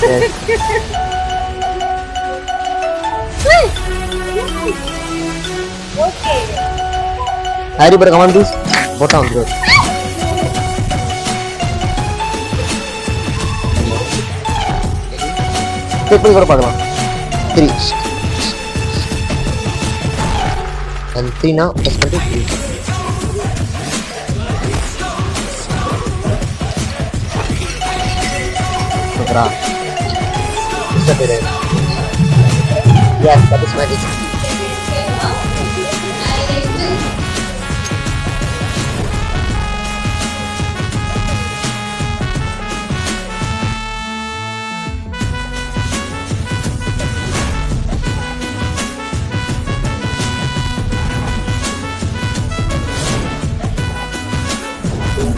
Okay. Harry Potter, come on, please. Bottom, bro. Take me for a part. 3. And 3 now. Let's continue. 3. Yes, that is magic.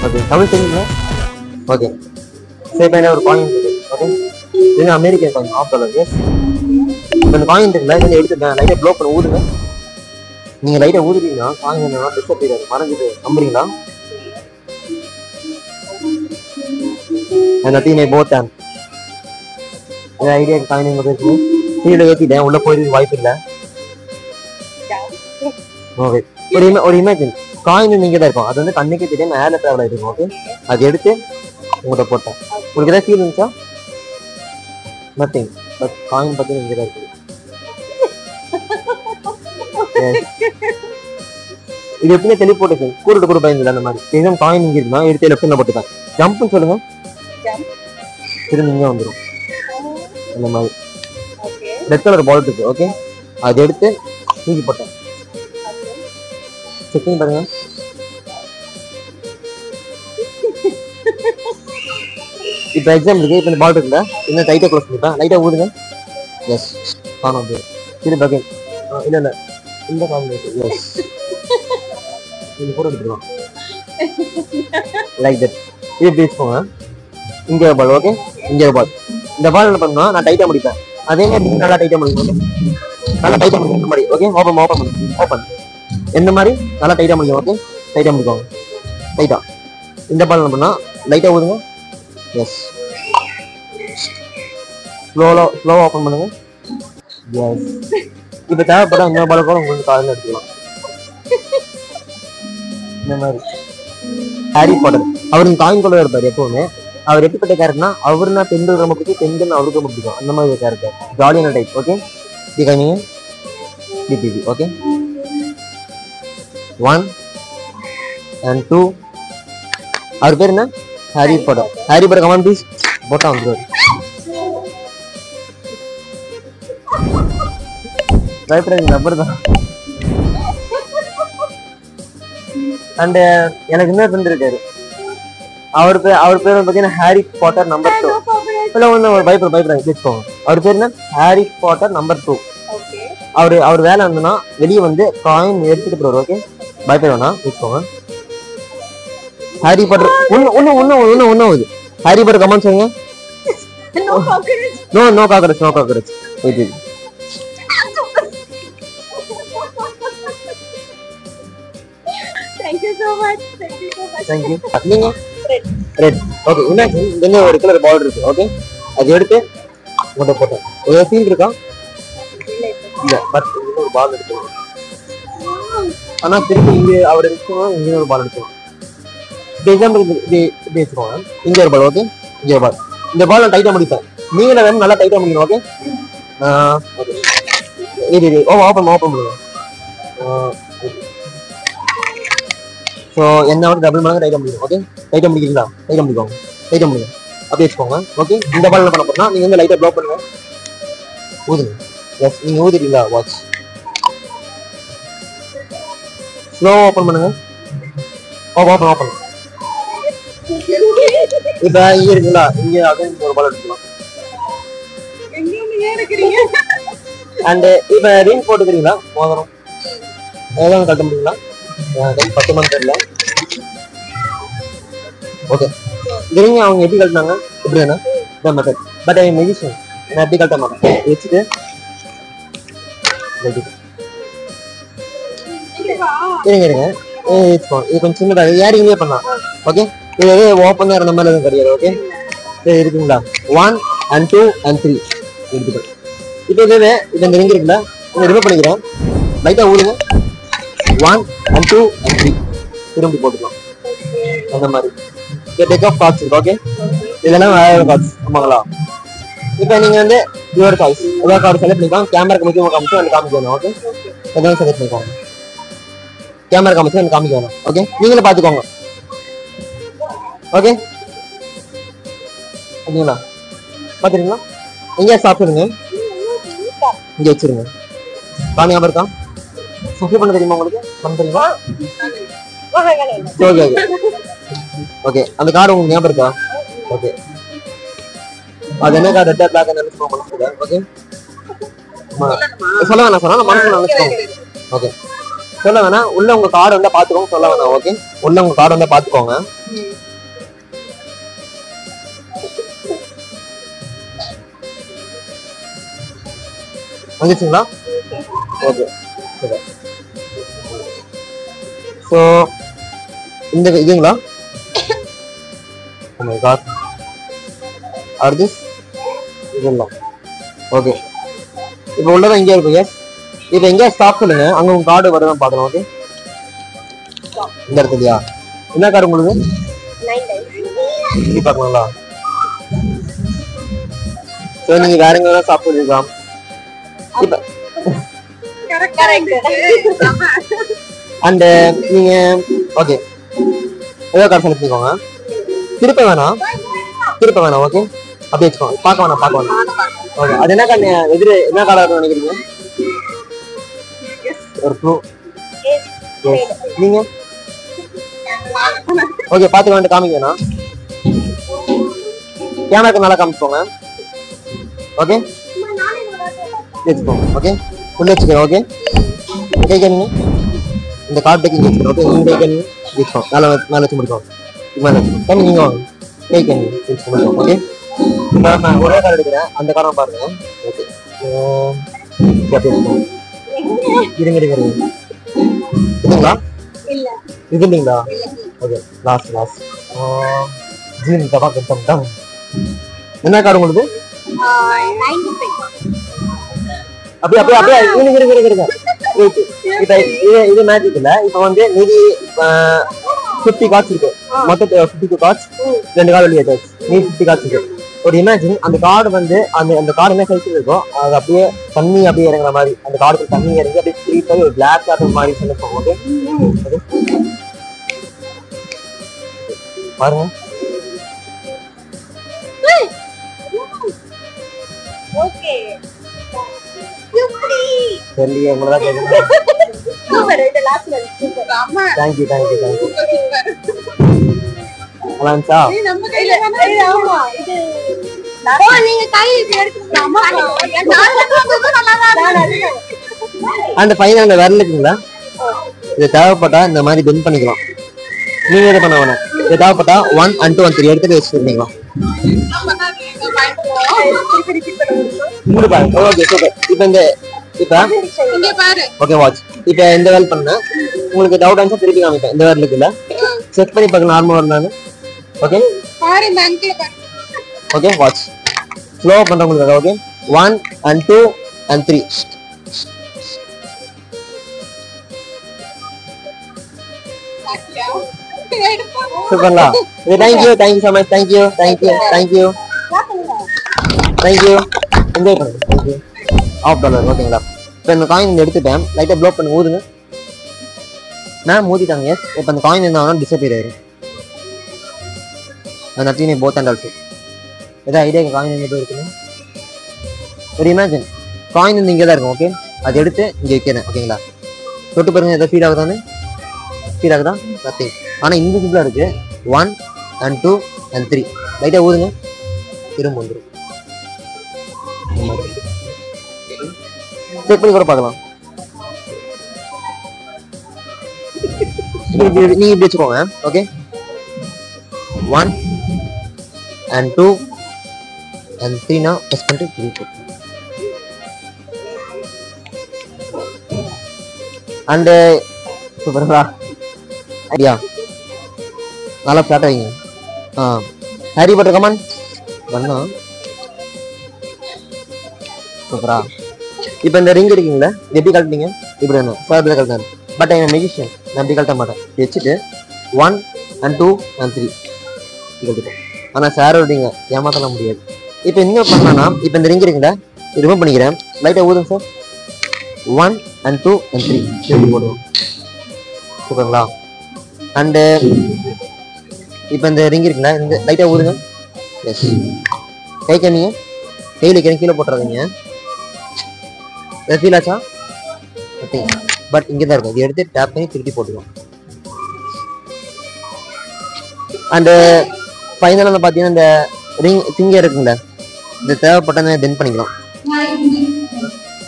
Okay, Tamil தெரியுமா? Okay. Say by ஒரு coin இருக்கு. Okay. இது American coin $1. Yes. இந்த coin இருக்குல்ல, இதை எடுத்து லைட்டா flow பண்ண ஊதுங்க. நீங்க லைட்டா ஊதுறீங்கன்னா coin என்னன்னா டிஸ்அப்பியர் ஆகும். மறந்துட்டு நம்புறீங்களா? And nothing about that. இந்த ஐடியா coin எங்க இருக்கு? கீழே ஏத்திட்டேன், உள்ள போயிருக்கு வாய்ப்பு இல்ல. ஓகே. ஒரு இமேஜின் காயின் நீங்க தான் இருக்கும். அது வந்து கண்ணுக்கு தெரியாம மேல டிராவல் ஆயிருக்கும். ஓகே, அது எடுத்து உங்கள்கிட்ட போட்டேன். உங்களுக்கு ஏதாவது ஃபீல் இருந்துச்சா? நத்திங். பட் காயின் பத்தி நீங்க தான் இருக்கு. இது எப்படியே டெலிபோர்ட்டேஷன் கூட்டு கூட பயந்து அந்த மாதிரி எதுவும் காயின் இங்க இருக்குன்னா எடுத்து லெஃப்ட்ல போட்டுதான் ஜம்ப்னு சொல்லுங்க. திரும்ப இங்கே வந்துடும் அந்த மாதிரி. ரெட் கலர் பால் இருக்கு. ஓகே, அது எடுத்து தூக்கி போட்டேன். செக் பண்ணி பாருங்க. இப்போ எக்ஸாம் இருக்கு. இப்போ இந்த பால் இருக்குல்ல, இன்னும் டைட்டா க்ளோஸ் பண்ணிப்பேன். லைட்டா ஊதுங்க. எஸ், காணும் அது இது பக்கெட். இல்ல இல்ல, இந்த காம்பினேஷன். எஸ், இந்த போட்டோ எடுத்துக்கலாம் லைக் தட். இது பேசுவோங்க. இங்க ஒரு பால். ஓகே, இங்க ஒரு பால். இந்த பால் என்ன பண்ணுவோம், நான் டைட்டா முடிப்பேன். அதே மாதிரி நல்லா டைட்டா முடிக்கும். நல்லா டைட்டா முடிக்கும் இந்த மாதிரி. ஓகே, ஓப்பன் ஓப்பன் பண்ணு. ஓப்பன் எந்த மாதிரி நல்லா டைட்டா முடிக்கும். ஓகே, டைட்டா முடிக்கும். டைட்டா இந்த பால் என்ன பண்ணா லைட்டா ஊதுங்க. எஸ், ஸ்லோவா ஓப்பன் பண்ணுங்க. எஸ், இப்போ தேவைப்பட இன்னொரு பால் கூட உங்களுக்கு காலையில் எடுத்துக்கலாம். இந்த மாதிரி ஹாரி பாட்டர் அவருக்கு காயின் கொள்ள இருப்பார் எப்பவுமே. அவர் எப்படிப்பட்ட கேரக்டர்னா, அவருனா பெண்கள் ரொம்ப பிடிக்கும், பெண்கள் அவருக்கு ரொம்ப பிடிக்கும். அந்த மாதிரி ஒரு கேரக்டர், ஜாலியான டைப். ஓகே, இது காமிங்க. டிபிபி. Okay, 1 and 2. அவர் பேர் என்ன? Harry Potter. Harry Potter, come on please. போட்டா வந்து பயப்படாதீங்க, நம்பர் தான். அண்ட் எனக்கு இன்னொரு ஃப்ரெண்ட் இருக்காரு. அவர் பேர் பார்த்தீங்கன்னா ஹாரி பாட்டர் நம்பர் 2. இல்லை ஒன்று பயப்படாங்க கேட்கோங்க. அவர் பேர் என்ன? Harry Potter number 2. அவர் வேலை இருந்ததுன்னா வெளியே வந்து காயின் எடுத்துட்டு போறாரு. ஓகே, பயப்பட வேணாம், கேட்கோங்க. ஹாரி பாட்டர் ஒன்னு ஆகுது. ஹாரி பாட்டர் கமெண்ட் சொல்லுங்க. நோ காக்கரேஜ். Wait. Thank you so much. Thank you. நீங்க ரெட். ஓகே, இமேஜின் இங்க ஒரு கலர் பால் இருக்கு. ஓகே, அது எடுத்து உள்ள போட்டேன். ஒரு ஃபீல் இருக்கா? இல்ல, பட் இங்க ஒரு பால் இருக்கு. ஆனா திருப்பி இங்க அவர் எடுக்கணும், இங்க ஒரு பால் எடுக்கணும். இந்த எக்ஸாம்பிள் இது பேசுறோம். இங்க ஒரு பால். ஓகே, இங்க ஒரு பால். இந்த பால் நான் டைட்டா முடிப்பேன். நீங்க வேணும் நல்லா டைட்டா முடிக்கணும். ஓகே, ஓகே, இது ஓப்பன் பண்ணுங்க. ஸோ என்ன வந்து டபுள் மடங்கு டைட்டா முடியும். ஓகே, டைட்டா முடிக்கிறீங்களா? டைட்டா முடிக்கோங்க. டைட்டா முடியும் அப்படி வச்சுக்கோங்க. ஓகே, இந்த பால் என்ன பண்ண போறோம்னா, நீங்க வந்து லைட்டா ப்ளோ பண்ணுங்க. ஊதுங்க. எஸ், நீங்க ஊதிட்டீங்களா? வாட்ச். ஸ்லோ ஓப்பன் பண்ணுங்க. ஓப்பன். இப்ப இங்க இருக்குங்களா, இங்க அப்படியே ஒரு பால் எடுத்துக்கலாம். அண்ட் இப்ப ரிங் போட்டுக்கிறீங்களா? மோதிரம் ஏதாவது கட்ட முடியுங்களா? 10 மந்த் தெரியல. ஓகே, இந்த ரிங் அவங்க எப்படி கட்டினாங்க? எப்படி வேணா இந்த மெத்தட். பட் ஐ மெஜிஷியன், நான் எப்படி கட்ட மாட்டேன். வச்சுட்டு இருங்க. இது கொஞ்சம் சின்னதாக ஏரிங்லேயே பண்ணலாம். ஓகே, இது ஓப்பனாக இருந்த மாதிரி எதுவும் கிடையாது. ஓகே, இருக்குங்களா? 1 and 2 and 3 எடுத்துட்டோம். இப்போ இந்த ரிங் இருக்குல்ல, இதை ரிமூவ் பண்ணிக்கிறேன். லைட்டா ஊதுங்க. 1 and 2 and 3 திரும்பி போட்டுக்கலாம். அந்த மாதிரி டேக் ஆஃப் கார்ட்ஸ் இருக்கு. ஓகே, இதெல்லாம் வேற கார்ட்ஸ் ஆமாங்களா? இப்போ நீங்க யுவர் சாய்ஸ் ஏதாவது கார்டு செலக்ட் பண்ணிக்கலாம். கேமரா முக்கியமாக காமிச்சு எனக்கு காமிக்கணும். ஓகே, எதாவது செலக்ட் பண்ணிக்கோங்க. கேமரா காமிச்சு எனக்கு காமிக்கணும். ஓகே, நீங்களே பார்த்துக்கோங்க. ஓகே, ஓகேங்களா? பார்த்துருங்களா? எங்கேயா சாப்பிடுங்க, இங்கே வச்சிருங்க. காமி ஞாபகம் இருக்கா? சப்ளை பண்ண தெரியுமா உங்களுக்கு? பண்ண தெரியுமா? ஓகே ஓகே ஓகே, அந்த கார்டு உங்களுக்கு ஞாபகம் இருக்கா? ஓகே, அது என்ன கார்டு? ரெட் பிளாக் நினைச்சுக்கோங்க மனசுல. ஓகே, சொல்ல வேணாம், சொன்னா மனசுல நினைச்சுக்கோங்க. ஓகே, சொல்ல வேணாம். உள்ள உங்க கார்டு பாத்துக்கோங்க, சொல்ல வேணாம். ஓகே, உள்ள உங்க கார்டு பாத்துக்கோங்க. வந்துச்சுங்களா? ஓகே, ஸோ இந்த இதுங்களா? oh my god, are this இதெல்லாம் ஓகே. இப்போ உள்ளதான் இங்கே இருக்கும். எஸ், இப்போ எங்கேயா ஸ்டாப் சொல்லுங்க, அங்கே உங்க கார்டு வரதான் பார்க்கலாம். ஓகே, இந்த இடத்துலயா? என்ன கார்டு உங்களுக்கு? இது பார்க்கலாங்களா? ஸோ நீங்க வேற எங்க ஸ்டாப் பண்ணிருக்கலாம். இப்போ அண்ட் நீங்க ஓகே ஏதோ கார்டு செலக்ட் பண்ணிக்கோங்க. திருப்ப வேணாம். ஓகே, அப்படி வச்சுக்கோங்க. பார்க்க வேணாம். ஓகே, அது என்ன கார்டு? எதிர என்ன கார்டு நினைக்கிறீங்க? ஒரு ப்ளூ. நீங்க ஓகே, பார்த்து வேண்டாம், காமிக்கணா கேமராக்கு நல்லா காமிச்சுக்கோங்க. ஓகே, வச்சுக்கோங்க. ஓகே, உள்ள வச்சுக்கிறேன். ஓகே, கேட்கணுங்க. இந்த கார்டு டேக்கிங் வச்சுக்கிறேன். ஓகே, நீங்க கேட்கணுங்க. வச்சுக்கோங்க. மேலே வச்சு முடிக்கோங்க. மேலே வச்சுக்கோங்க. நீங்க வாங்க, கேட்கணுங்க. முடிக்கோங்க. ஓகே, நான் ஒரே கார்டு எடுக்கிறேன். அந்த கார்டை பாருங்க. ஓகே, இருங்க இதுங்களா? இது இல்லைங்களா? ஓகே, லாஸ்ட் என்ன கார்டு உங்களுக்கு? அப்படியே இது மேஜிக் இல்ல. இப்ப மீதி 50 கார்ட்ஸ் இருக்கு. மொத்தம் 52 கார்ட்ஸ். 2 கார்டு வெளியே மீதி 50 கார்ட்ஸ் இருக்கு. ஒரு இமேஜின் அந்த கார்டு அந்த கார்டு என்ன சைஸ் இருக்கோ அது அப்படியே தண்ணி அப்படியே இறங்குற மாதிரி, அந்த கார்டுக்கு தண்ணி இறங்கி அப்படியே ஸ்ட்ரீட் ஒரு பிளாக் கார்டு மாதிரி சொல்லிப்போம். ஓகே, பாருங்க. ஓகே, தெரியல உங்களதான் கேக்குறேன். சூப்பர், இது லாஸ்ட் ஒன் சூப்பர். ஆமா, थैंक यू அலான்சா. நம்ம கையில ஆமா, இது நீங்க கை எடுத்துங்க. அம்மா அந்த ஃபைனல் விரல் இருக்குங்களா? இது தேவைப்பட்டா இந்த மாதிரி பெண்ட் பண்ணிக்கலாம். நீங்க எதை பண்ண வேணும். இது தேவைப்பட்டா 1 and 2 and 3 எடுத்துட்டு வச்சுருக்கீங்களா? Okay, super. Okay, watch. இப்போ இந்த வேல் பண்ண உங்களுக்கு டவுட் ஆன்சர் திருப்பி காமிப்பேன். இந்த வேல் இருக்குல்ல, செக் பண்ணி பார்க்க நார்மலா இருந்தாங்க. ஓகே பாருங்க, அங்கிள் பாருங்க. Okay, watch. ஸ்லோ பண்றவங்களுக்கு. Okay, 1 and 2 and 3. சூப்பர்லா. Thank you so much. Thank you enjoy பண்ணுங்க. Thank you. $1. ஓகேங்களா? இப்போ இந்த காயின் எடுத்துட்டேன். லைட்டா ப்ளோ பண்ணி ஊதுங்க. மேம் ஊதிட்டாங்க. எஸ், இப்போ அந்த காயின் இருந்தாலும் டிசப்பியர் ஆயிரும். Nothing both and also. ஏதாவது ஐடியா காயின் எங்கே போய் இருக்குன்னு ஒரு இமேஜின். காயின் இங்கே தான் இருக்கும். ஓகே, அது எடுத்து இங்கே வைக்கிறேன். ஓகேங்களா? தொட்டு பாருங்க, எதாவது ஃபீல் ஆகுதானு? ஃபீல் ஆகுதா? நத்திங். ஆனால் இன்விசிபிளாக இருக்கு. 1 and 2 and 3 லைட்டாக ஊதுங்க, திரும்ப வந்துடும். செக் பண்ணி கூட பார்க்கலாம். நீங்க இப்படி வச்சுக்கோங்க. Okay, 1 and 2 and 3 now press பண்ணிட்டு 3 போட்டு and சூப்பரா ஐடியா. நல்லா ஃபிளாட் ஆகிங்க. ஹாரி பாட்டர் கமான் பண்ணா சூப்பரா. இப்போ இந்த ரிங் இருக்கீங்களா, இது எப்படி கழட்டிங்க? இப்படி என்ன சார் கழட்டாரு. பட் என் மெஜிஷியன் நான் எப்படி கழட்ட மாட்டேன். வச்சுட்டு 1 and 2 and 3 கழட்டிட்டேன். ஆனால் சார் அப்படிங்க ஏமாத்தலாம் முடியாது. இப்போ என்ன பண்ணலாம்னா, இப்போ இந்த ரிங் இருக்குங்களா ரிமூவ் பண்ணிக்கிறேன். லைட்டாக ஊதுங்க சார். 1 and 2 and 3 எப்படி போடுவோம். சூப்பருங்களா. அண்டு இப்போ இந்த ரிங் இருக்குங்களா, இந்த லைட்டாக ஊதுங்க. எஸ், கை கம்மிங்க, கையில் வைக்கிறேன், கீழே போட்டுறாதீங்க. ஃபீல் ஆச்சா? ஓகே, பட் இங்கே தான் இருக்கும். இது எடுத்து டேப் பண்ணி திருப்பி போட்டுக்கலாம். அண்டு ஃபைனலாக வந்து பார்த்தீங்கன்னா இந்த ரிங் திங்க இருக்குங்களா, இது தேவைப்பட்டா பெண்ட் பண்ணிக்கலாம்.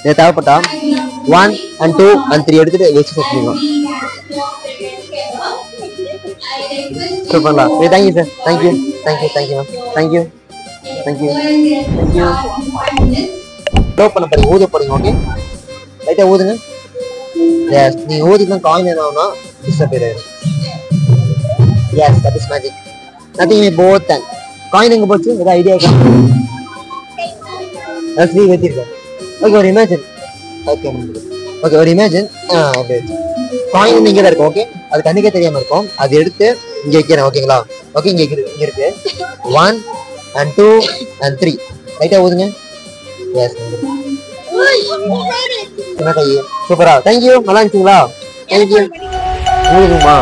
இது தேவைப்பட்டா 1 and 2 and 3 எடுத்துட்டு வச்சு செட் பண்ணிக்கலாம். சூப்பர்ங்களா. Thank you sir. Thank you ma'am. Thank you. க்ளோ பண்ண பாருங்க, ஊத போடுங்க. ஓகே, லைட்டாக ஊதுங்க. எஸ், நீங்கள் ஊதிக்கலாம். காயின் என்ன ஆகும்னா டிஸ்அப்பியர் ஆயிடும். Yes, that is magic. Nothing may both time. Coin எங்கே போச்சு? ஏதாவது ஐடியா இருக்கா? ஸ்ரீ வச்சிருக்கேன். ஓகே, ஒரு இமேஜின். ஓகே, ஒரு இமேஜின். காயின் இங்கே தான் இருக்கும். ஓகே, அது கண்ணுக்கே தெரியாம இருக்கும். அது எடுத்து இங்க வைக்கிறேன். ஓகேங்களா? ஓகே, இங்க இருக்கு 1 and 2 and 3. ரைட்டா ஊதுங்க. எஸ், சூப்பரா. தேங்க்யூ. நல்லா இருந்துச்சுங்களா? தேங்க்யூ. ஊதுங்கம்மா.